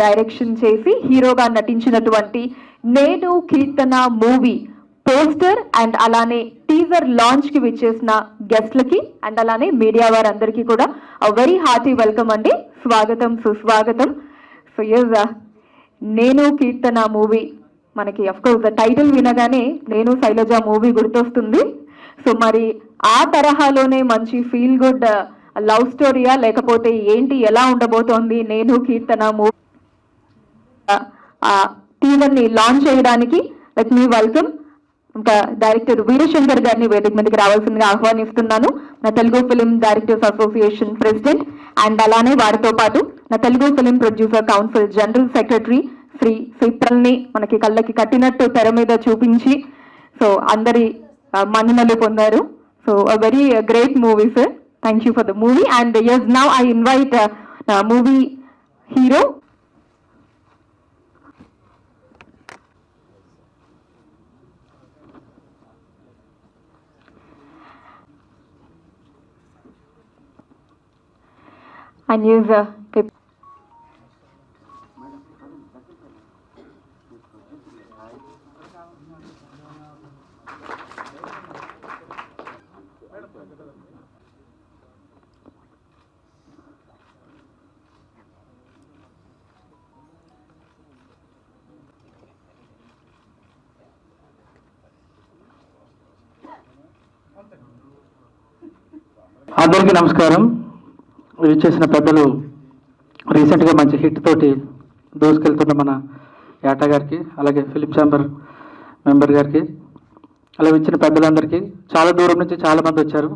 Direction చేసి హీరోగా నటించినటువంటి నేను కీర్తన మూవీ పోస్టర్ అండ్ అలానే టీజర్ లాంచ్ కి విచ్చేసిన గెస్ట్లకి అండ్ అలానే మీడియా వారందరికీ కూడా వెరీ హార్టీ వెల్కమ్ అండి. స్వాగతం సుస్వాగతం. సో నేను కీర్తన మూవీ మనకి అఫ్ కోర్స్ టైటిల్ వినగానే నేను శైలజ మూవీ గుర్తొస్తుంది. సో మరి ఆ తరహాలోనే మంచి ఫీల్ గుడ్ లవ్ స్టోరీయా లేకపోతే ఏంటి, ఎలా ఉండబోతోంది నేను కీర్తన మూవీ టీజర్ ని లాంచ్ చేయడానికి లెట్ మీ వెల్కమ్ ఇంకా డైరెక్టర్ వీరశంకర్ గారిని వేదిక మీదకి రావాల్సిందిగా ఆహ్వానిస్తున్నాను. నా Telugu film directors association president and అలానే వారితో పాటు నా Telugu film producer council general secretary Shri సిప్రల్ని మనకి కళ్ళకి కట్టినట్టు తెర మీద చూపించి సో అందరి మన్ననలు పొందారు. So very great movie sir. Thank you for the movie and as now I invite movie hero and use అందరికీ నమస్కారం. ఇచ్చేసిన పెద్దలు రీసెంట్గా మంచి హిట్ తోటి దూసుకెళ్తున్న మన యాటా గారికి, అలాగే ఫిలిం ఛాంబర్ మెంబర్ గారికి, అలాగే ఇచ్చిన పెద్దలందరికీ, చాలా దూరం నుంచి చాలామంది వచ్చారు,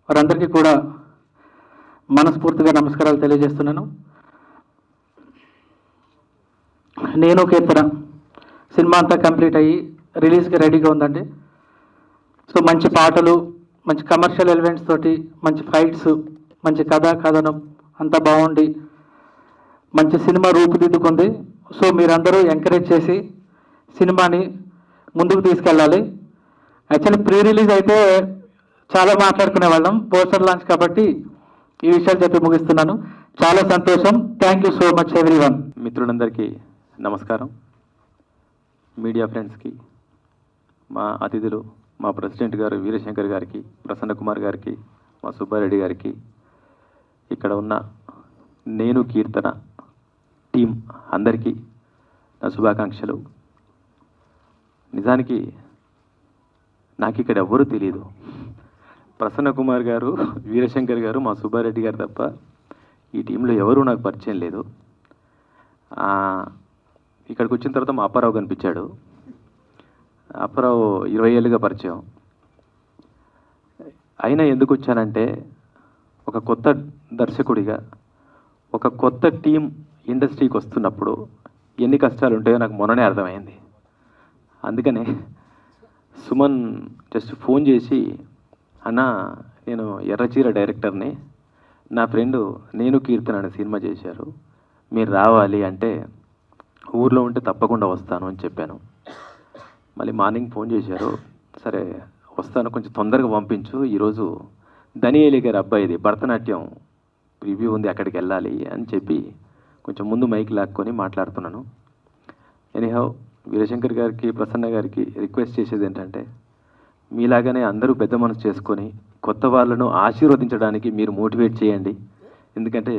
వారందరికీ కూడా మనస్ఫూర్తిగా నమస్కారాలు తెలియజేస్తున్నాను. నేను కీర్తన సినిమా అంతా కంప్లీట్ అయ్యి రిలీజ్కి రెడీగా ఉందండి. సో మంచి పాటలు, మంచి కమర్షియల్ ఎలిమెంట్స్ తోటి, మంచి ఫైట్స్, మంచి కథనం అంతా బాగుండి మంచి సినిమా రూపుదిద్దుకుంది. సో మీరందరూ ఎంకరేజ్ చేసి సినిమాని ముందుకు తీసుకెళ్ళాలి. యాక్చువల్లీ ప్రీ రిలీజ్ అయితే చాలా మాట్లాడుకునే వాళ్ళం, పోస్టర్ లాంచ్ కాబట్టి ఈ విషయాలు చెప్పి ముగిస్తున్నాను. చాలా సంతోషం. Thank you so much everyone. మిత్రులందరికీ నమస్కారం. మీడియా ఫ్రెండ్స్కి, మా అతిథులు, మా ప్రెసిడెంట్ గారు వీరశంకర్ గారికి, ప్రసన్న కుమార్ గారికి, మా సుబ్బారెడ్డి గారికి, ఇక్కడ ఉన్న నేను కీర్తన టీం అందరికీ నా శుభాకాంక్షలు. నిజానికి నాకు ఇక్కడ ఎవ్వరూ తెలియదు. ప్రసన్న కుమార్ గారు, వీరశంకర్ గారు, మా సుబ్బారెడ్డి గారు తప్ప ఈ టీంలో ఎవరూ నాకు పరిచయం లేదు. ఇక్కడికి వచ్చిన తర్వాత మా అప్పారావు కనిపించాడు. అప్పారావు 20 ఏళ్ళుగా పరిచయం. అయినా ఎందుకు వచ్చానంటే, ఒక కొత్త దర్శకుడిగా ఒక కొత్త టీం ఇండస్ట్రీకి వస్తున్నప్పుడు ఎన్ని కష్టాలు ఉంటాయో నాకు మొన్ననే అర్థమైంది. అందుకనే సుమన్ జస్ట్ ఫోన్ చేసి, అన్న నేను ఎర్రచీర డైరెక్టర్ని, నా ఫ్రెండు నేను కీర్తన అనే సినిమా చేశారు, మీరు రావాలి అంటే ఊర్లో ఉంటే తప్పకుండా వస్తాను అని చెప్పాను. మళ్ళీ మార్నింగ్ ఫోన్ చేశారు, సరే వస్తాను, కొంచెం తొందరగా పంపించు, ఈరోజు దనియేలి గారి అబ్బాయిది భరతనాట్యం రివ్యూ ఉంది, అక్కడికి వెళ్ళాలి అని చెప్పి కొంచెం ముందు మైక్ లాక్కొని మాట్లాడుతున్నాను. ఎనీహౌ వీరశంకర్ గారికి, ప్రసన్న గారికి రిక్వెస్ట్ చేసేది ఏంటంటే, మీలాగానే అందరూ పెద్ద మనసు చేసుకొని కొత్త వాళ్ళను ఆశీర్వదించడానికి మీరు మోటివేట్ చేయండి. ఎందుకంటే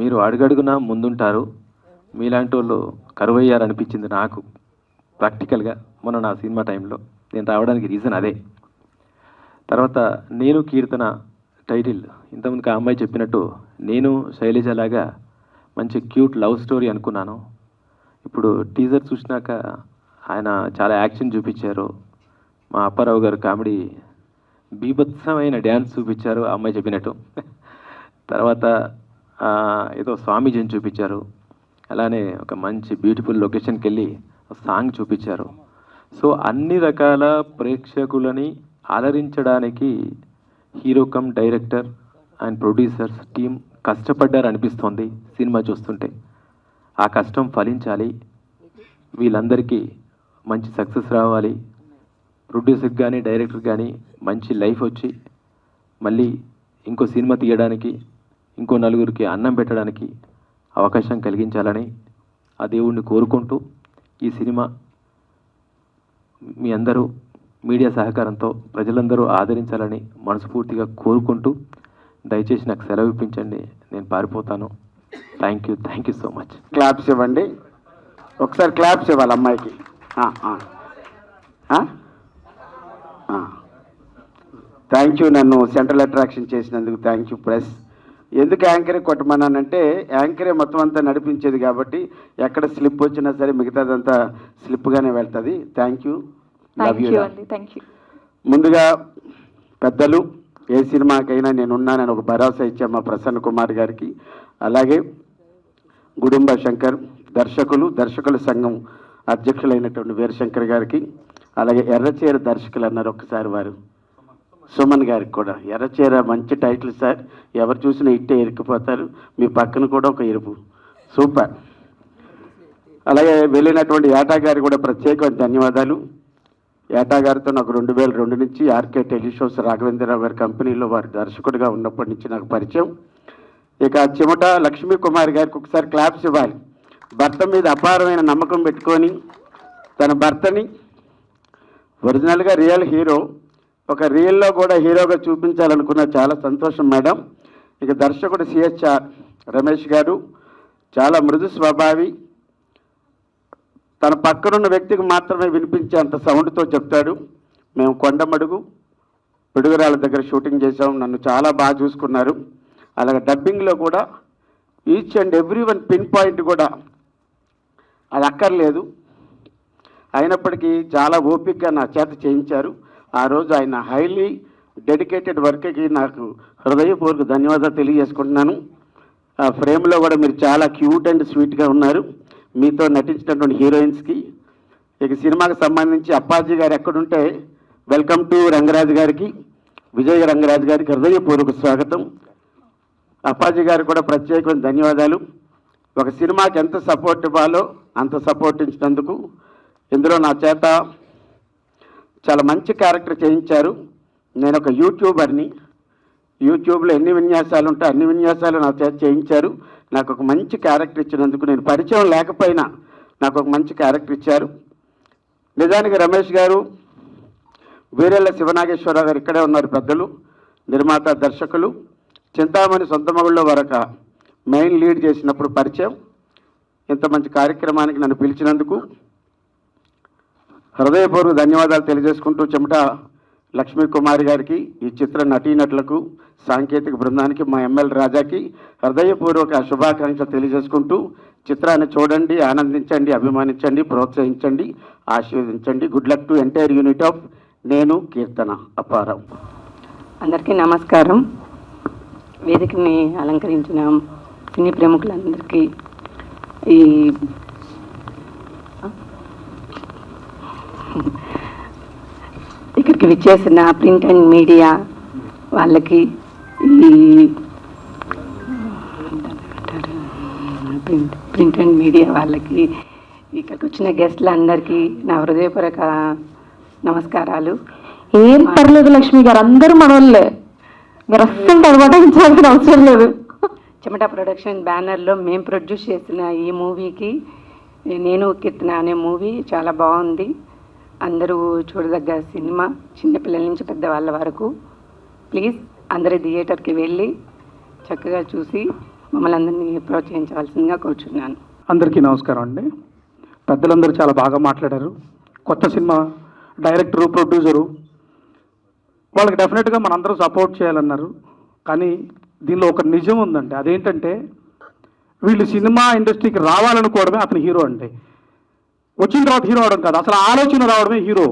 మీరు అడుగడుగునా ముందుంటారు. మీలాంటి వాళ్ళు కరువయ్యారనిపించింది నాకు ప్రాక్టికల్గా మొన్న నా సినిమా టైంలో. నేను రావడానికి రీజన్ అదే. తర్వాత నేను కీర్తన టైటిల్ ఇంతకుముందుకు ఆ అమ్మాయి చెప్పినట్టు నేను శైలజలాగా మంచి క్యూట్ లవ్ స్టోరీ అనుకున్నాను. ఇప్పుడు టీజర్ చూసినాక ఆయన చాలా యాక్షన్ చూపించారు. మా అప్పారావు గారు కామెడీ బీభత్సమైన డ్యాన్స్ చూపించారు ఆ అమ్మాయి చెప్పినట్టు. తర్వాత ఏదో స్వామీజీని చూపించారు. అలానే ఒక మంచి బ్యూటిఫుల్ లొకేషన్కి వెళ్ళి సాంగ్ చూపించారు. సో అన్ని రకాల ప్రేక్షకులని అలరించడానికి hero cum director and producers team కష్టపడ్డారు అనిపిస్తోంది సినిమా చూస్తుంటే. ఆ కష్టం ఫలించాలి, వీళ్ళందరికీ మంచి సక్సెస్ రావాలి, ప్రొడ్యూసర్కి కానీ డైరెక్టర్కి కానీ మంచి లైఫ్ వచ్చి మళ్ళీ ఇంకో సినిమా తీయడానికి, ఇంకో నలుగురికి అన్నం పెట్టడానికి అవకాశం కలిగించాలని ఆ దేవుణ్ణి కోరుకుంటూ ఈ సినిమా మీ అందరూ మీడియా సహకారంతో ప్రజలందరూ ఆదరించాలని మనస్ఫూర్తిగా కోరుకుంటూ దయచేసి నాకు సెలవు ఇప్పించండి, నేను పారిపోతాను. Thank you so much. Claps ఇవ్వండి, ఒకసారి క్లాప్స్ ఇవ్వాలి అమ్మాయికి. థ్యాంక్ యూ, నన్ను సెంట్రల్ అట్రాక్షన్ చేసినందుకు థ్యాంక్ యూ ప్రెస్. ఎందుకు యాంకరే కొట్టమన్నానంటే యాంకరే మొత్తం అంతా నడిపించేది కాబట్టి ఎక్కడ స్లిప్ వచ్చినా సరే మిగతాదంతా స్లిప్గానే వెళ్తుంది. Thank you, love you. Thank you. ముందుగా పెద్దలు, ఏ సినిమాకైనా నేనున్నానని ఒక భరోసా ఇచ్చాను మా ప్రసన్న కుమార్ గారికి, అలాగే గుడుంబ శంకర్ దర్శకుల సంఘం అధ్యక్షులైనటువంటి వీరశంకర్ గారికి, అలాగే ఎర్రచీర దర్శకులు అన్నారు ఒక్కసారి వారు సుమన్ గారికి కూడా. ఎర్రచీర మంచి టైటిల్ సార్, ఎవరు చూసినా ఇట్టే ఇరికిపోతారు, మీ పక్కన కూడా ఒక ఇరుపు, సూపర్. అలాగే వెళ్ళినటువంటి ఏటా గారికి కూడా ప్రత్యేకమైన ధన్యవాదాలు. ఏటా గారితో నాకు 2002 నుంచి ఆర్కే టెలిషోస్ రాఘవేంద్రరావు గారి కంపెనీలో వారి దర్శకుడిగా ఉన్నప్పటి నుంచి నాకు పరిచయం. ఇక చిమట లక్ష్మీ కుమార్ గారికి ఒకసారి క్లాప్స్ ఇవ్వాలి. భర్త మీద అపారమైన నమ్మకం పెట్టుకొని తన భర్తని ఒరిజినల్గా రియల్ హీరో, ఒక రియల్లో కూడా హీరోగా చూపించాలనుకున్న, చాలా సంతోషం మేడం. ఇక దర్శకుడు సిహెచ్ఆర్ రమేష్ గారు చాలా మృదు స్వభావి, తన పక్కనున్న వ్యక్తికి మాత్రమే వినిపించే అంత సౌండ్తో చెప్తాడు. మేము కొండమడుగు పిడుగురాళ్ళ దగ్గర షూటింగ్ చేసాం, నన్ను చాలా బాగా చూసుకున్నారు. అలాగే డబ్బింగ్లో కూడా each and every one pin point కూడా అది అక్కర్లేదు, అయినప్పటికీ చాలా ఓపికగా నా చేత చేయించారు. ఆ రోజు ఆయన హైలీ డెడికేటెడ్ వర్క్కి నాకు హృదయపూర్వక ధన్యవాదాలు తెలియజేసుకుంటున్నాను. ఆ ఫ్రేమ్లో కూడా మీరు చాలా క్యూట్ అండ్ స్వీట్గా ఉన్నారు, మీతో నటించినటువంటి హీరోయిన్స్కి. ఇక సినిమాకి సంబంధించి అప్పాజీ గారు ఎక్కడుంటే వెల్కమ్ టు రంగరాజు గారికి, విజయ రంగరాజు గారికి హృదయపూర్వక స్వాగతం. అప్పాజీ గారికి కూడా ప్రత్యేకమైన ధన్యవాదాలు. ఒక సినిమాకి ఎంత సపోర్ట్ ఇవ్వాలో అంత సపోర్ట్ ఇచ్చినందుకు. ఇందులో నా చేత చాలా మంచి క్యారెక్టర్ చేయించారు. నేను ఒక యూట్యూబర్ని, యూట్యూబ్లో ఎన్ని విన్యాసాలు ఉంటాయి అన్ని విన్యాసాలు నా చేత చేయించారు. నాకు ఒక మంచి క్యారెక్టర్ ఇచ్చినందుకు, నేను పరిచయం లేకపోయినా నాకు ఒక మంచి క్యారెక్టర్ ఇచ్చారు. నిజానికి రమేష్ గారు, వీరెళ్ళ శివనాగేశ్వరరావు గారు ఇక్కడే ఉన్నారు, పెద్దలు, నిర్మాత, దర్శకులు. చింతామణి సొంత మగుళ్ళలో వరక మెయిన్ లీడ్ చేసినప్పుడు పరిచయం. ఇంత మంచి కార్యక్రమానికి నన్ను పిలిచినందుకు హృదయపూర్వక ధన్యవాదాలు తెలియజేసుకుంటూ చెమట లక్ష్మీ కుమారి గారికి, ఈ చిత్ర నటీనటులకు, సాంకేతిక బృందానికి, మా ఎమ్మెల్యే రాజాకి హృదయపూర్వక శుభాకాంక్షలు తెలియజేసుకుంటూ చిత్రాన్ని చూడండి, ఆనందించండి, అభిమానించండి, ప్రోత్సహించండి, ఆశీర్వదించండి. Good luck to entire unit of నేను కీర్తన అప్పారావు. అందరికీ నమస్కారం. వేదికని అలంకరించిన సినీ ప్రముఖులందరికీ, ఈ ఇక్కడికి విచ్చేసిన ప్రింట్ అండ్ మీడియా వాళ్ళకి, ఈ ప్రింట్ అండ్ మీడియా వాళ్ళకి, ఇక్కడికి వచ్చిన గెస్ట్లందరికీ నా హృదయపూర్వక నమస్కారాలు. ఏం పర్లేదు లక్ష్మి గారు, అందరూ మనోళ్ళే, మీరు అస్సలు తడబడించాల్సిన అవసరం లేదు. చెమట ప్రొడక్షన్ బ్యానర్లో మేము ప్రొడ్యూస్ చేసిన ఈ మూవీకి, నేను కీర్తన అనే మూవీ చాలా బాగుంది. అందరూ చూడదగ్గ సినిమా, చిన్నపిల్లల నుంచి పెద్దవాళ్ళ వరకు. ప్లీజ్ అందరూ థియేటర్కి వెళ్ళి చక్కగా చూసి మమ్మల్ని అందరినీ ప్రోత్సహించవలసిందిగా కోరుచున్నాను. అందరికీ నమస్కారం అండి. పెద్దలందరూ చాలా బాగా మాట్లాడారు. కొత్త సినిమా డైరెక్టరు, ప్రొడ్యూసరు, వాళ్ళకి డెఫినెట్గా మనందరూ సపోర్ట్ చేయాలన్నారు. కానీ దీనిలో ఒక నిజం ఉందండి, అదేంటంటే వీళ్ళు సినిమా ఇండస్ట్రీకి రావాలనుకోవడమే అతను హీరో అండి. వచ్చిన తర్వాత హీరో అవడం కాదు, అసలు ఆలోచన రావడమే హీరో.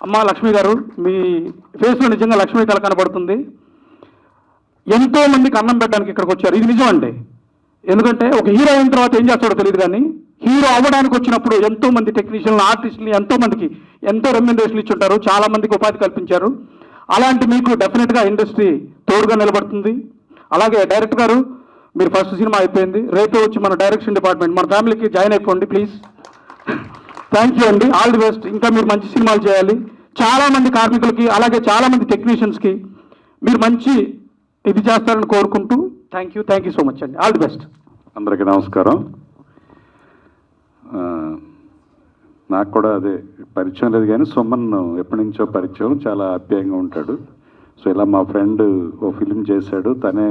అమ్మ లక్ష్మి గారు, మీ ఫేస్లో నిజంగా లక్ష్మీ కళ కనబడుతుంది. ఎంతో మందికి అన్నం పెట్టడానికి ఇక్కడికి వచ్చారు, ఇది నిజం అండి. ఎందుకంటే ఒక హీరో అయిన తర్వాత ఏం చేస్తాడో తెలియదు, కానీ హీరో అవ్వడానికి వచ్చినప్పుడు ఎంతో మంది టెక్నీషియన్లు, ఆర్టిస్టులు, ఎంతో మందికి ఎంతో రెమ్యునరేషన్లు ఇచ్చుంటారు, చాలా మందికి ఉపాధి కల్పించారు. అలాంటి మీకు డెఫినెట్గా ఇండస్ట్రీ తోడుగా నిలబడుతుంది. అలాగే డైరెక్టర్ గారు, మీరు ఫస్ట్ సినిమా అయిపోయింది, రేపే వచ్చి మన డైరెక్షన్ డిపార్ట్మెంట్, మన ఫ్యామిలీకి జాయిన్ అయిపోండి ప్లీజ్. థ్యాంక్ యూ అండి, ఆల్ ది బెస్ట్. ఇంకా మీరు మంచి సినిమాలు చేయాలి. చాలామంది కార్మికులకి, అలాగే చాలామంది టెక్నీషియన్స్కి మీరు మంచి ఇది చేస్తారని కోరుకుంటూ థ్యాంక్ యూ సో మచ్ అండి, ఆల్ ది బెస్ట్. అందరికీ నమస్కారం. నాకు కూడా అదే పరిచయం లేదు కానీ సుమన్ ఎప్పటి నుంచో పరిచయం, చాలా ఆప్యాయంగా ఉంటాడు. సో ఇలా మా ఫ్రెండ్ ఓ ఫిలిం చేశాడు, తనే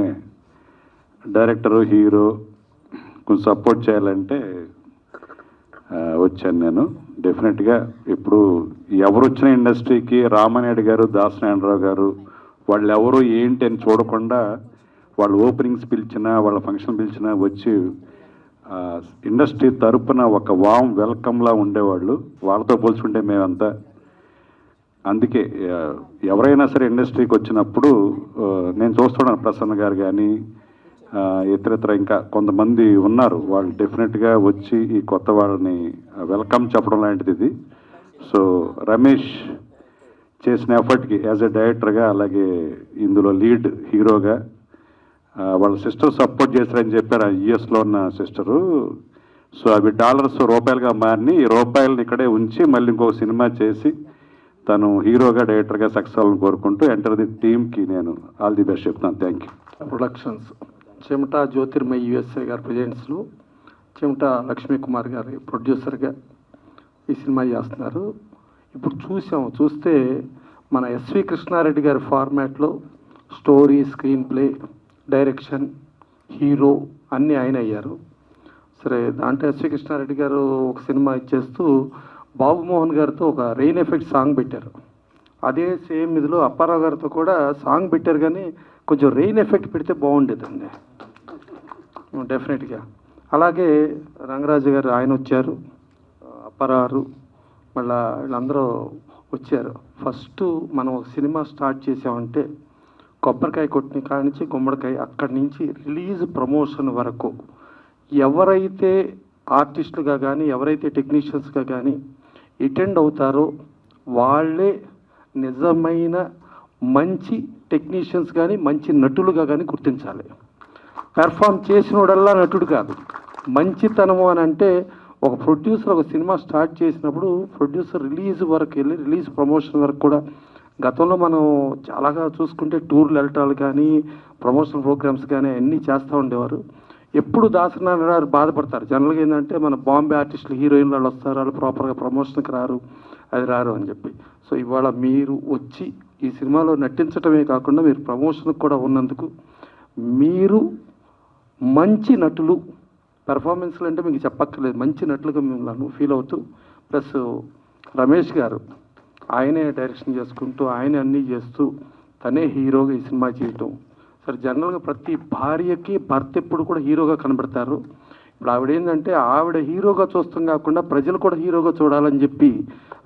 డైరెక్టరు హీరో, కొంచెం సపోర్ట్ చేయాలంటే వచ్చాను నేను. డెఫినెట్గా ఇప్పుడు ఎవరు వచ్చిన ఇండస్ట్రీకి రామానాయుడు గారు, దాసనారాయణరావు గారు వాళ్ళు ఎవరు ఏంటి అని చూడకుండా వాళ్ళు ఓపెనింగ్స్ పిలిచినా వాళ్ళ ఫంక్షన్ పిలిచినా వచ్చి ఇండస్ట్రీ తరపున ఒక వామ్ వెల్కమ్లా ఉండేవాళ్ళు. వాళ్ళతో పోల్చుకుంటే మేమంతా. అందుకే ఎవరైనా సరే ఇండస్ట్రీకి వచ్చినప్పుడు నేను చూస్తున్నాను, ప్రసన్న గారు కానీ ఇతరితర ఇంకా కొంతమంది ఉన్నారు, వాళ్ళు డెఫినెట్గా వచ్చి ఈ కొత్త వాళ్ళని వెల్కమ్ చెప్పడం లాంటిది ఇది. సో రమేష్ చేసిన ఎఫర్ట్కి యాజ్ ఎ డైరెక్టర్గా, అలాగే ఇందులో లీడ్ హీరోగా వాళ్ళ సిస్టర్ సపోర్ట్ చేస్తారని చెప్పారు, యుఎస్లో ఉన్న సిస్టరు. సో అవి డాలర్స్ రూపాయలుగా మారిని, ఈ రూపాయలని ఇక్కడే ఉంచి మళ్ళీ ఇంకొక సినిమా చేసి తను హీరోగా డైరెక్టర్గా సక్సెస్ అవ్వాలని కోరుకుంటూ ఎంటర్ ది టీమ్కి నేను ఆల్ ది బెస్ట్ చెప్తున్నాను. Thank you. Productions Chemata Jyotirmay USA గారి ప్రజెంట్స్లో చెమటా లక్ష్మీ కుమార్ గారి ప్రొడ్యూసర్గా ఈ సినిమా చేస్తున్నారు. ఇప్పుడు చూస్తే మన ఎస్వి కృష్ణారెడ్డి గారి ఫార్మాట్లో story, screen play, direction, hero అన్నీ ఆయన అయ్యారు. సరే, దాంట్లో ఎస్వి కృష్ణారెడ్డి గారు ఒక సినిమా ఇచ్చేస్తూ బాబు మోహన్ గారితో ఒక రెయిన్ ఎఫెక్ట్ సాంగ్ పెట్టారు. అదే సేమ్ ఇదిలో అప్పారావు గారితో కూడా సాంగ్ పెట్టారు, కానీ కొంచెం రెయిన్ ఎఫెక్ట్ పెడితే బాగుండేదండి డెఫినెట్గా. అలాగే రంగరాజు గారు ఆయన వచ్చారు, అప్పారావు, మళ్ళా వీళ్ళందరూ వచ్చారు. ఫస్ట్ మనం ఒక సినిమా స్టార్ట్ చేసామంటే కొబ్బరికాయ కొట్టిన కాడి నుంచి గుమ్మడికాయ, అక్కడి నుంచి రిలీజ్ ప్రమోషన్ వరకు ఎవరైతే ఆర్టిస్టులుగా కానీ ఎవరైతే టెక్నీషియన్స్గా కానీ అటెండ్ అవుతారో వాళ్ళే నిజమైన మంచి టెక్నీషియన్స్ కానీ మంచి నటులుగా కానీ గుర్తించాలి. పెర్ఫామ్ చేసినోడల్లా నటుడు కాదు. మంచితనము అని అంటే ఒక ప్రొడ్యూసర్ ఒక సినిమా స్టార్ట్ చేసినప్పుడు ప్రొడ్యూసర్ రిలీజ్ వరకు వెళ్ళి రిలీజ్ ప్రమోషన్ వరకు కూడా, గతంలో మనం చాలాగా చూసుకుంటే టూర్లు వెళ్ళటాలు కానీ ప్రమోషన్ ప్రోగ్రామ్స్ కానీ అన్నీ చేస్తూ ఉండేవారు. ఎప్పుడు దాసనారాయణ గారు బాధపడతారు. జనరల్గా ఏంటంటే మన బాంబే ఆర్టిస్టులు హీరోయిన్లు వాళ్ళు వస్తారు, వాళ్ళు ప్రాపర్గా ప్రమోషన్కి రారు, అది రారు అని చెప్పి. సో ఇవాళ మీరు వచ్చి ఈ సినిమాలో నటించడమే కాకుండా మీరు ప్రమోషన్కి కూడా ఉన్నందుకు మీరు మంచి నటులు, పెర్ఫార్మెన్స్లు అంటే మీకు చెప్పక్కర్లేదు, మంచి నటులుగా మిమ్మల్ని ఫీల్ అవుతూ, ప్లస్ రమేష్ గారు ఆయనే డైరెక్షన్ చేసుకుంటూ ఆయనే అన్నీ చేస్తూ తనే హీరోగా ఈ సినిమా చేయటం. సరే, జనరల్గా ప్రతి భార్యకి భర్త ఎప్పుడు కూడా హీరోగా కనబడతారు. ఇప్పుడు ఆవిడ ఏంటంటే ఆవిడ హీరోగా చూస్తాం కాకుండా ప్రజలు కూడా హీరోగా చూడాలని చెప్పి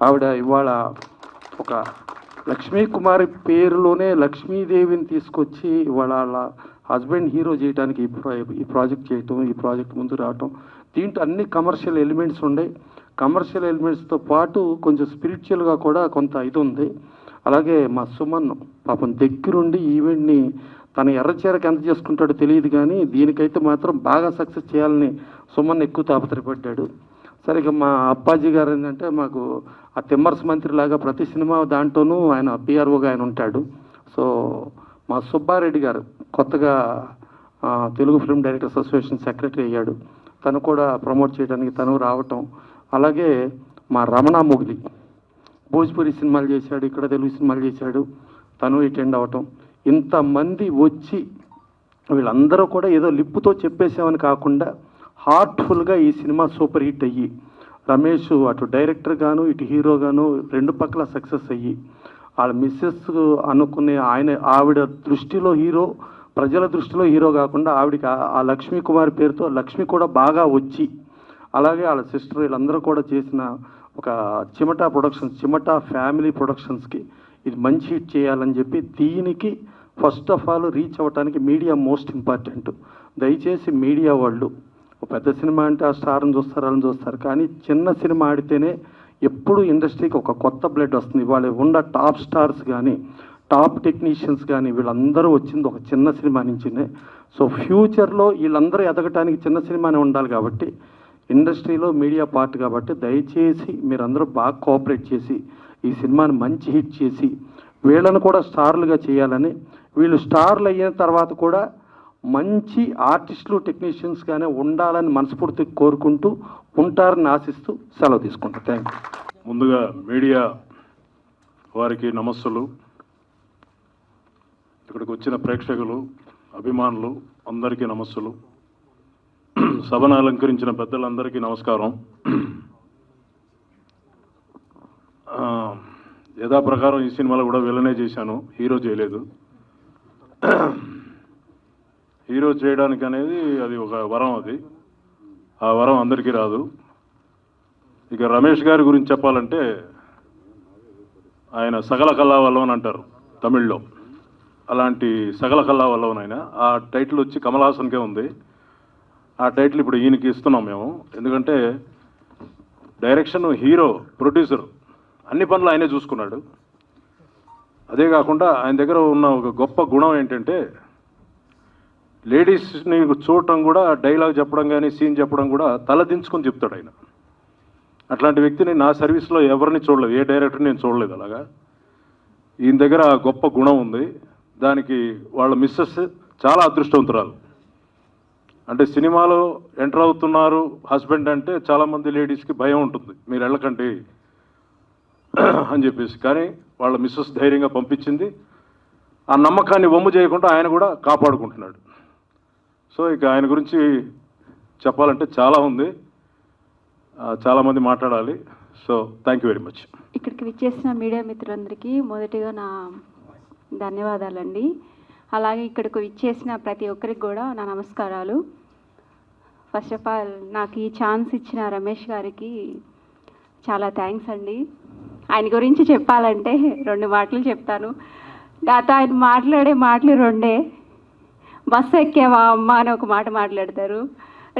ఆవిడ ఇవాళ ఒక లక్ష్మీ కుమారి పేరులోనే లక్ష్మీదేవిని తీసుకొచ్చి ఇవాళ వాళ్ళ హస్బెండ్ హీరో చేయడానికి ఈ ప్రాజెక్ట్ చేయటం, ఈ ప్రాజెక్ట్ ముందు రావటం. దీంట్లో అన్ని కమర్షియల్ ఎలిమెంట్స్ ఉన్నాయి. కమర్షియల్ ఎలిమెంట్స్తో పాటు కొంచెం స్పిరిచువల్గా కూడా కొంత ఇది ఉంది. అలాగే మా సుమన్ పాపం దగ్గరుండి ఈవెంట్ని తన ఎర్రచీరకి ఎంత చేసుకుంటాడో తెలియదు, కానీ దీనికైతే మాత్రం బాగా సక్సెస్ చేయాలని సుమన్ ఎక్కువ తాపత్రపడ్డాడు. సరిగ్గా మా అప్పాజీ గారు ఏంటంటే మాకు ఆ తిమ్మర్స్ మంత్రి లాగా ప్రతి సినిమా దాంట్లోనూ ఆయన పిఆర్ఓగా ఆయన ఉంటాడు. సో మా సుబ్బారెడ్డి గారు కొత్తగా Telugu film directors association secretary అయ్యాడు, తను కూడా ప్రమోట్ చేయడానికి తను రావటం. అలాగే మా రమణ మొగిలి భోజ్పురి సినిమాలు చేశాడు, ఇక్కడ తెలుగు సినిమాలు చేశాడు, తను అటెండ్ అవ్వటం. ఇంతమంది వచ్చి వీళ్ళందరూ కూడా ఏదో లిప్పుతో చెప్పేసామని కాకుండా హార్ట్ఫుల్గా ఈ సినిమా సూపర్ హిట్ అయ్యి రమేష్ అటు డైరెక్టర్గాను ఇటు హీరోగాను రెండు పక్కల సక్సెస్ అయ్యి వాళ్ళ మిస్సెస్ అనుకునే ఆవిడ దృష్టిలో హీరో, ప్రజల దృష్టిలో హీరో కాకుండా ఆవిడకి ఆ లక్ష్మీ కుమార్ పేరుతో లక్ష్మి కూడా బాగా వచ్చి, అలాగే వాళ్ళ సిస్టర్ వీళ్ళందరూ కూడా చేసిన ఒక చిమటా ప్రొడక్షన్స్, చిమటా ఫ్యామిలీ ప్రొడక్షన్స్కి ఇది మంచి హిట్ చేయాలని చెప్పి దీనికి ఫస్ట్ ఆఫ్ ఆల్ రీచ్ అవ్వడానికి మీడియా మోస్ట్ ఇంపార్టెంట్. దయచేసి మీడియా వాళ్ళు పెద్ద సినిమా అంటే ఆ స్టార్ని చూస్తారు, వాళ్ళని చూస్తారు, కానీ చిన్న సినిమా ఆడితేనే ఎప్పుడు ఇండస్ట్రీకి ఒక కొత్త బ్లడ్ వస్తుంది. ఇవాళ ఉన్న టాప్ స్టార్స్ కానీ టాప్ టెక్నీషియన్స్ కానీ వీళ్ళందరూ వచ్చింది ఒక చిన్న సినిమా నుంచినే. సో ఫ్యూచర్లో వీళ్ళందరూ ఎదగటానికి చిన్న సినిమానే ఉండాలి. కాబట్టి ఇండస్ట్రీలో మీడియా పార్ట్ కాబట్టి దయచేసి మీరందరూ బాగా కోఆపరేట్ చేసి ఈ సినిమాని మంచి హిట్ చేసి వీళ్ళను కూడా స్టార్లుగా చేయాలని, వీళ్ళు స్టార్లు అయిన తర్వాత కూడా మంచి ఆర్టిస్టులు టెక్నీషియన్స్గానే ఉండాలని మనస్ఫూర్తి కోరుకుంటూ ఉంటారని ఆశిస్తూ సెలవు తీసుకుంటాను. Thank you. ముందుగా మీడియా వారికి నమస్సులు, ఇక్కడికి వచ్చిన ప్రేక్షకులు, అభిమానులు అందరికీ నమస్సులు, సభను అలంకరించిన పెద్దలందరికీ నమస్కారం. యథాప్రకారం ఈ సినిమాలో కూడా విలనే చేశాను, హీరో చేయలేదు. హీరో చేయడానికి అనేది అది ఒక వరం, అది ఆ వరం అందరికీ రాదు. ఇక రమేష్ గారి గురించి చెప్పాలంటే ఆయన సకల కళా వల్లవన్ అంటారు తమిళ్లో, అలాంటి సకల కళా వల్లవన్ ఆయన. ఆ టైటిల్ వచ్చి కమల్ హాసన్కే ఉంది. ఆ టైటిల్ ఇప్పుడు ఈయనకి ఇస్తున్నాం మేము, ఎందుకంటే డైరెక్షన్, హీరో, ప్రొడ్యూసర్ అన్ని పనులు ఆయనే చూసుకున్నాడు. అదే కాకుండా ఆయన దగ్గర ఉన్న ఒక గొప్ప గుణం ఏంటంటే లేడీస్ని చూడటం కూడా, డైలాగ్ చెప్పడం కానీ సీన్ చెప్పడం కూడా తల దించుకొని చెప్తాడు ఆయన. అట్లాంటి వ్యక్తిని నా సర్వీస్లో ఎవరిని చూడలేదు, ఏ డైరెక్టర్ని నేను చూడలేదు అలాగా. ఈయన దగ్గర గొప్ప గుణం ఉంది. దానికి వాళ్ళ మిస్సెస్ చాలా అదృష్టవంతురాలు. అంటే సినిమాలో ఎంటర్ అవుతున్నారు హస్బెండ్ అంటే చాలామంది లేడీస్కి భయం ఉంటుంది, మీరు వెళ్ళకండి అని చెప్పేసి. కానీ వాళ్ళ మిస్సెస్ ధైర్యంగా పంపించింది. ఆ నమ్మకాన్ని వమ్ము చేయకుండా ఆయన కూడా కాపాడుకుంటున్నాడు. సో ఇక ఆయన గురించి చెప్పాలంటే చాలా ఉంది, చాలామంది మాట్లాడాలి. So thank you very much. ఇక్కడికి విచ్చేసిన మీడియా మిత్రులందరికీ మొదటిగా నా ధన్యవాదాలండి. అలాగే ఇక్కడికి విచ్చేసిన ప్రతి ఒక్కరికి కూడా నా నమస్కారాలు. ఫస్ట్ ఆఫ్ ఆల్ నాకు ఈ ఛాన్స్ ఇచ్చిన రమేష్ గారికి చాలా థ్యాంక్స్ అండి. ఆయన గురించి చెప్పాలంటే 2 మాటలు చెప్తాను. నాతో ఆయన మాట్లాడే మాటలు 2. బస్సు ఎక్కావా అమ్మ అని ఒక మాట మాట్లాడతారు,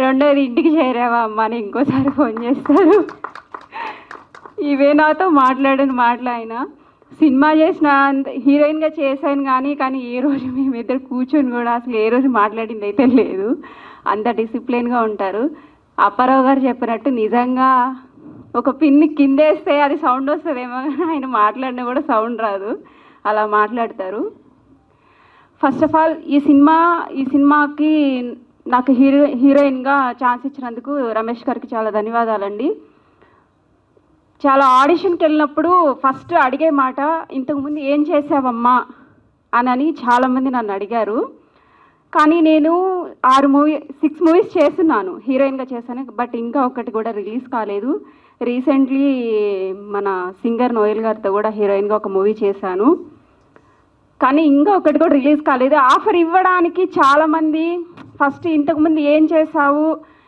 రెండోది ఇంటికి చేరావా అమ్మ అని ఇంకోసారి ఫోన్ చేస్తారు. ఇవే నాతో మాట్లాడిన మాటలు. ఆయన సినిమా చేసిన హీరోయిన్గా చేశాను కానీ ఏ రోజు మేమిద్దరు కూర్చొని కూడా అసలు ఏ రోజు మాట్లాడింది అయితే లేదు. అంత డిసిప్లిన్గా ఉంటారు. అప్పారావు గారు చెప్పినట్టు నిజంగా ఒక పిన్ని కిందేస్తే అది సౌండ్ వస్తుందేమో, ఆయన మాట్లాడినా కూడా సౌండ్ రాదు, అలా మాట్లాడతారు. ఫస్ట్ ఆఫ్ ఆల్ ఈ సినిమాకి నాకు హీరోయిన్గా ఛాన్స్ ఇచ్చినందుకు రమేష్ గారికి చాలా ధన్యవాదాలండి. చాలా ఆడిషన్కి వెళ్ళినప్పుడు ఫస్ట్ అడిగే మాట, ఇంతకుముందు ఏం చేసావమ్మా అని చాలామంది నన్ను అడిగారు. కానీ నేను 6 మూవీస్ చేస్తున్నాను, హీరోయిన్గా చేశాను. బట్ ఇంకా ఒకటి కూడా రిలీజ్ కాలేదు. రీసెంట్లీ మన సింగర్ నోయల్ గారితో కూడా హీరోయిన్గా ఒక మూవీ చేశాను. కానీ ఇంకా ఒకటి కూడా రిలీజ్ కాలేదు. ఆఫర్ ఇవ్వడానికి చాలామంది ఫస్ట్ ఇంతకుముందు ఏం చేశావు,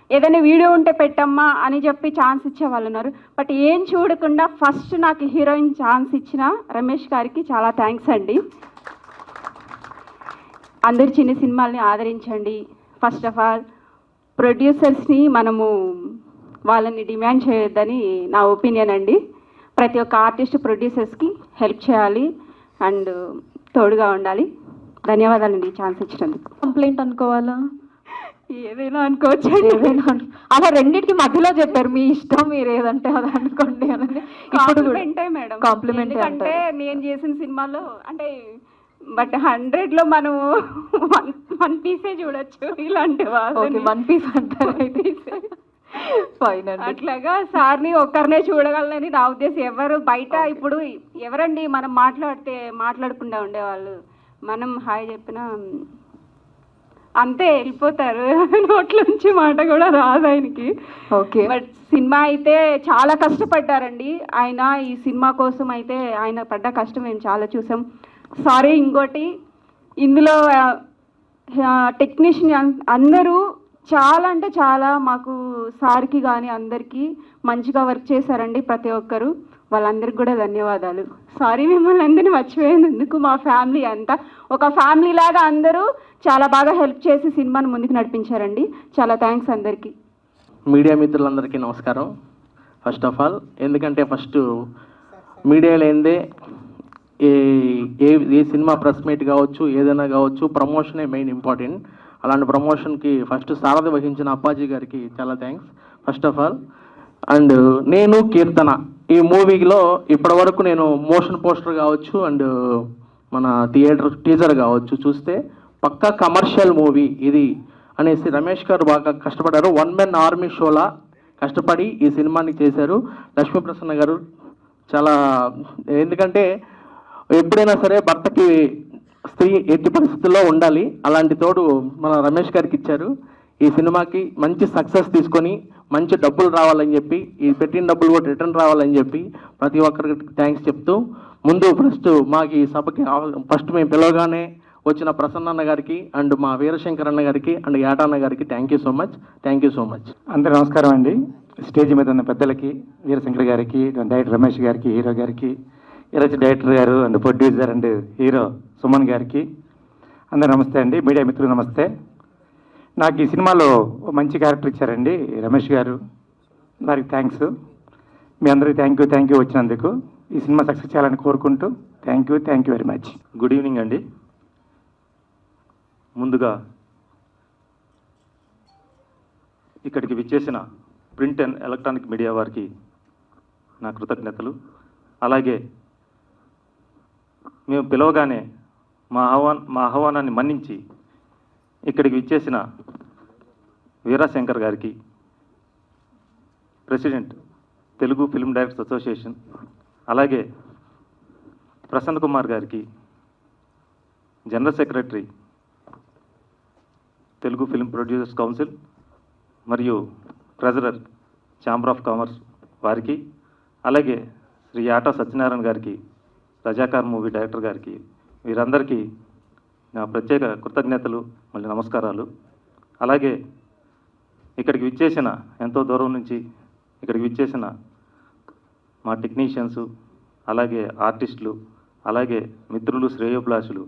ఏదైనా వీడియో ఉంటే పెట్టమ్మా అని చెప్పి ఛాన్స్ ఇచ్చేవాళ్ళు ఉన్నారు. బట్ ఏం చూడకుండా ఫస్ట్ నాకు హీరోయిన్ ఛాన్స్ ఇచ్చిన రమేష్ గారికి చాలా థ్యాంక్స్ అండి. అందరు చిన్న సినిమాల్ని ఆదరించండి. ఫస్ట్ ఆఫ్ ఆల్ ప్రొడ్యూసర్స్ని మనము వాళ్ళని డిమాండ్ చేయొద్దని నా ఒపీనియన్ అండి. ప్రతి ఒక్క ఆర్టిస్ట్ ప్రొడ్యూసర్స్కి హెల్ప్ చేయాలి అండ్ తోడుగా ఉండాలి. ధన్యవాదాలండి ఈ ఛాన్స్ ఇచ్చినందుకు. కంప్లైంట్ అనుకోవాలా, ఏదైనా అనుకోవచ్చు, అలా రెండింటికి మధ్యలో చెప్పారు, మీ ఇష్టం, మీరు ఏదంటే అది అనుకోండి అని. కాంప్లిమెంటే మేడం, కాంప్లిమెంట్ అంటే నేను చేసిన సినిమాలో అంటే బట్ 100లో మనం 1 పీసే చూడొచ్చు. ఇలాంటి వాళ్ళు 1 పీస్ అంటారు అయితే ఫైన్ అండి. అట్లాగా సార్ని ఒక్కరినే చూడగలనని నా ఉద్దేశం. ఎవరు బయట ఇప్పుడు ఎవరండి మనం మాట్లాడకుండా ఉండేవాళ్ళు, మనం హాయ్ చెప్పినా అంతే వెళ్ళిపోతారు, నోట్లోంచి మాట కూడా రాదు ఆయనకి. ఓకే. బట్ సినిమా అయితే చాలా కష్టపడ్డారండి ఆయన. ఈ సినిమా కోసం అయితే ఆయన పడ్డ కష్టం మేము చాలా చూసాం. సారీ, ఇంకోటి ఇందులో టెక్నీషియన్ అందరూ చాలా అంటే చాలా మాకు సార్కి కానీ అందరికీ మంచిగా వర్క్ చేశారండి ప్రతి ఒక్కరు. వాళ్ళందరికీ కూడా ధన్యవాదాలు. సారీ మిమ్మల్ని అందరినీ మర్చిపోయినందుకు. మా ఫ్యామిలీ అంతా ఒక ఫ్యామిలీ లాగా అందరూ చాలా బాగా హెల్ప్ చేసి సినిమాను ముందుకు నడిపించారండి. చాలా థ్యాంక్స్ అందరికీ. మీడియా మిత్రులందరికీ నమస్కారం. ఫస్ట్ ఆఫ్ ఆల్ ఎందుకంటే ఫస్ట్ మీడియా లేనిదే ఏ సినిమా ప్రెస్ మీట్ కావచ్చు, ఏదైనా కావచ్చు, ప్రమోషనే మెయిన్ ఇంపార్టెంట్. అలాంటి ప్రమోషన్కి ఫస్ట్ సారథి వహించిన అప్పాజీ గారికి చాలా thanks first of all. And నేను కీర్తన ఈ మూవీలో ఇప్పటివరకు నేను మోషన్ పోస్టర్ కావచ్చు అండ్ మన థియేటర్ టీజర్ కావచ్చు చూస్తే పక్కా కమర్షియల్ మూవీ ఇది అనేసి రమేష్ గారు బాగా కష్టపడారు. వన్ మెన్ ఆర్మీ షోలా కష్టపడి ఈ సినిమాని చేశారు. లక్ష్మీప్రసన్న గారు చాలా, ఎందుకంటే ఎప్పుడైనా సరే భర్తకి స్త్రీ ఎట్టి పరిస్థితుల్లో ఉండాలి, అలాంటి తోడు మన రమేష్ గారికి ఇచ్చారు. ఈ సినిమాకి మంచి సక్సెస్ తీసుకొని మంచి డబ్బులు రావాలని చెప్పి, ఈ పెట్టిన డబ్బులు కూడా రిటర్న్ రావాలని చెప్పి ప్రతి ఒక్కరికి థ్యాంక్స్ చెప్తూ, ముందు మాకు ఈ సభకి ఫస్ట్ మేము పిలవగానే వచ్చిన ప్రసన్న గారికి అండ్ మా వీరశంకర్ అన్న గారికి అండ్ యాటన్న గారికి థ్యాంక్ యూ సో మచ్. అందరూ నమస్కారం అండి. స్టేజ్ మీద ఉన్న పెద్దలకి, వీరశంకర్ గారికి, డైరెక్టర్ రమేష్ గారికి, హీరో గారికి, ఈరోజు డైరెక్టర్ గారు and producer and hero Suman గారికి అందరూ నమస్తే అండి. మీడియా మిత్రులు నమస్తే. నాకు ఈ సినిమాలో మంచి క్యారెక్టర్ ఇచ్చారండి రమేష్ గారు, వారికి థ్యాంక్స్. మీ అందరికీ థ్యాంక్ యూ వచ్చినందుకు. ఈ సినిమా సక్సెస్ చేయాలని కోరుకుంటూ thank you very much. Good evening అండి. ముందుగా ఇక్కడికి విచ్చేసిన ప్రింట్ అండ్ ఎలక్ట్రానిక్ మీడియా వారికి నా కృతజ్ఞతలు. అలాగే మేము పిలవగానే మా ఆహ్వానాన్ని మన్నించి ఇక్కడికి విచ్చేసిన వీరశంకర్ గారికి, president Telugu film directors association, అలాగే ప్రసన్న కుమార్ గారికి, general secretary Telugu film producers council మరియు ట్రెజరర్ ఛాంబర్ ఆఫ్ కామర్స్ వారికి, అలాగే శ్రీ ఆటా సత్యనారాయణ గారికి, రజాకార్ మూవీ డైరెక్టర్ గారికి, వీరందరికీ నా ప్రత్యేక కృతజ్ఞతలు, మళ్ళీ నమస్కారాలు. అలాగే ఇక్కడికి విచ్చేసిన, ఎంతో దూరం నుంచి ఇక్కడికి విచ్చేసిన మా టెక్నీషియన్స్, అలాగే ఆర్టిస్టులు, అలాగే మిత్రులు, శ్రేయోభిలాషులు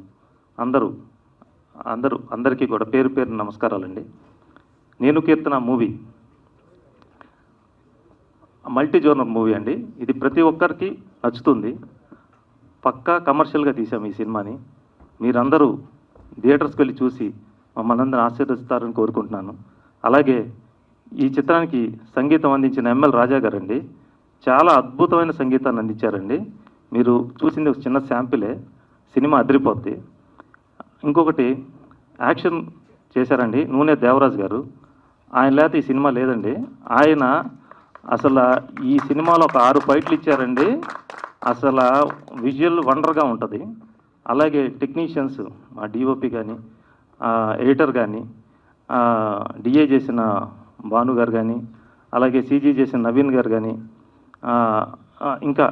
అందరికీ కూడా పేరు నమస్కారాలండి. నేను Keerthana movie multi genre movie అండి. ఇది ప్రతి ఒక్కరికి నచ్చుతుంది. పక్కా కమర్షియల్గా తీసాము ఈ సినిమాని. మీరందరూ థియేటర్స్కి వెళ్ళి చూసి మమ్మల్ని అందరూ ఆశీర్వదిస్తారని కోరుకుంటున్నాను. అలాగే ఈ చిత్రానికి సంగీతం అందించిన ఎంఎల్ రాజా గారండి, చాలా అద్భుతమైన సంగీతాన్ని అందించారండి. మీరు చూసింది ఒక చిన్న శాంపిలే, సినిమా అదిరిపోద్ది. ఇంకొకటి యాక్షన్ చేశారండి నూనె దేవరాజ్ గారు. ఆయన లేకపోతే ఈ సినిమా లేదండి. ఆయన అసలు ఈ సినిమాలో ఒక 6 ఫైట్లు ఇచ్చారండి. అసలు విజువల్ వండర్గా ఉంటుంది. అలాగే టెక్నీషియన్స్, మా డిఓపి కానీ, ఎడిటర్ కానీ, డిఏ చేసిన భాను గారు కానీ, అలాగే సీజీ చేసిన నవీన్ గారు కానీ, ఇంకా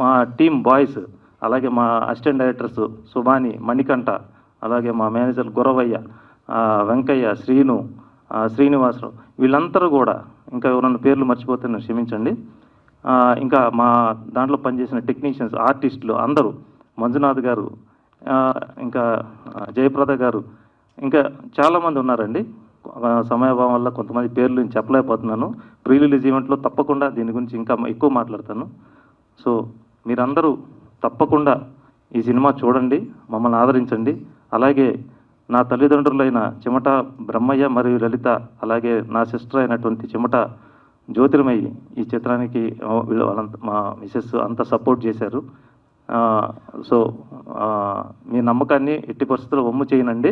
మా టీమ్ బాయ్స్, అలాగే మా అసిస్టెంట్ డైరెక్టర్స్ సుభాని, మణికంఠ, అలాగే మా మేనేజర్ గురవయ్య, వెంకయ్య, శ్రీను, శ్రీనివాసరావు, వీళ్ళందరూ కూడా, ఇంకా ఎవరన్నా పేర్లు మర్చిపోతే నన్ను క్షమించండి. ఇంకా మా దాంట్లో పనిచేసిన టెక్నీషియన్స్, ఆర్టిస్టులు అందరూ, మంజునాథ్ గారు, ఇంకా జయప్రద గారు, ఇంకా చాలామంది ఉన్నారండి. సమయభావం వల్ల కొంతమంది పేర్లు నేను చెప్పలేకపోతున్నాను. ప్రీ రిలీజ్ ఈవెంట్లో తప్పకుండా దీని గురించి ఇంకా ఎక్కువ మాట్లాడతాను. సో మీరందరూ తప్పకుండా ఈ సినిమా చూడండి, మమ్మల్ని ఆదరించండి. అలాగే నా తల్లిదండ్రులైన చిమట బ్రహ్మయ్య మరియు లలిత, అలాగే నా సిస్టర్ అయినటువంటి చిమట జ్యోతిర్మయి ఈ చిత్రానికి మా మిసెస్ అంతా సపోర్ట్ చేశారు. సో మీ నమ్మకాన్ని ఎట్టి పరిస్థితుల్లో వమ్ము చేయనండి.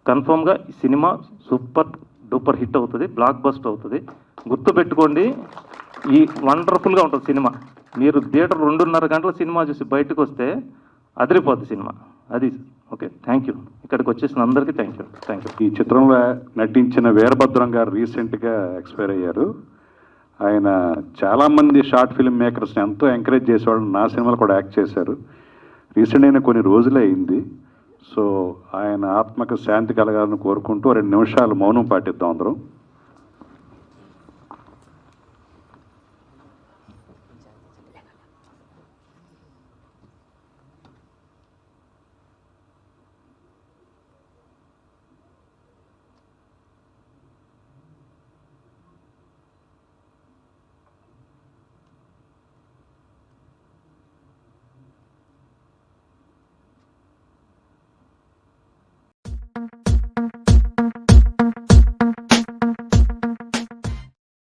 కన్ఫామ్గా ఈ సినిమా సూపర్ డూపర్ హిట్ అవుతుంది, బ్లాక్ బస్టర్ అవుతుంది. గుర్తుపెట్టుకోండి, ఈ వండర్ఫుల్గా ఉంటుంది సినిమా. మీరు థియేటర్ 2:30 గంటల సినిమా చూసి బయటకు వస్తే అదిరిపోద్ది సినిమా. అది ఓకే. Thank you. ఇక్కడికి వచ్చేసిన అందరికీ థ్యాంక్ యూ. ఈ చిత్రంలో నటించిన వీరభద్రం గారు రీసెంట్గా ఎక్స్పైర్ అయ్యారు. ఆయన చాలామంది షార్ట్ ఫిల్మ్ మేకర్స్ని ఎంతో ఎంకరేజ్ చేసేవాళ్ళు. నా సినిమాలు కూడా యాక్ట్ చేశారు. రీసెంట్ అయిన కొన్ని రోజులే అయింది. సో ఆయన ఆత్మకు శాంతి కలగాలని కోరుకుంటూ 2 నిమిషాలు మౌనం పాటిద్దాం అందరం.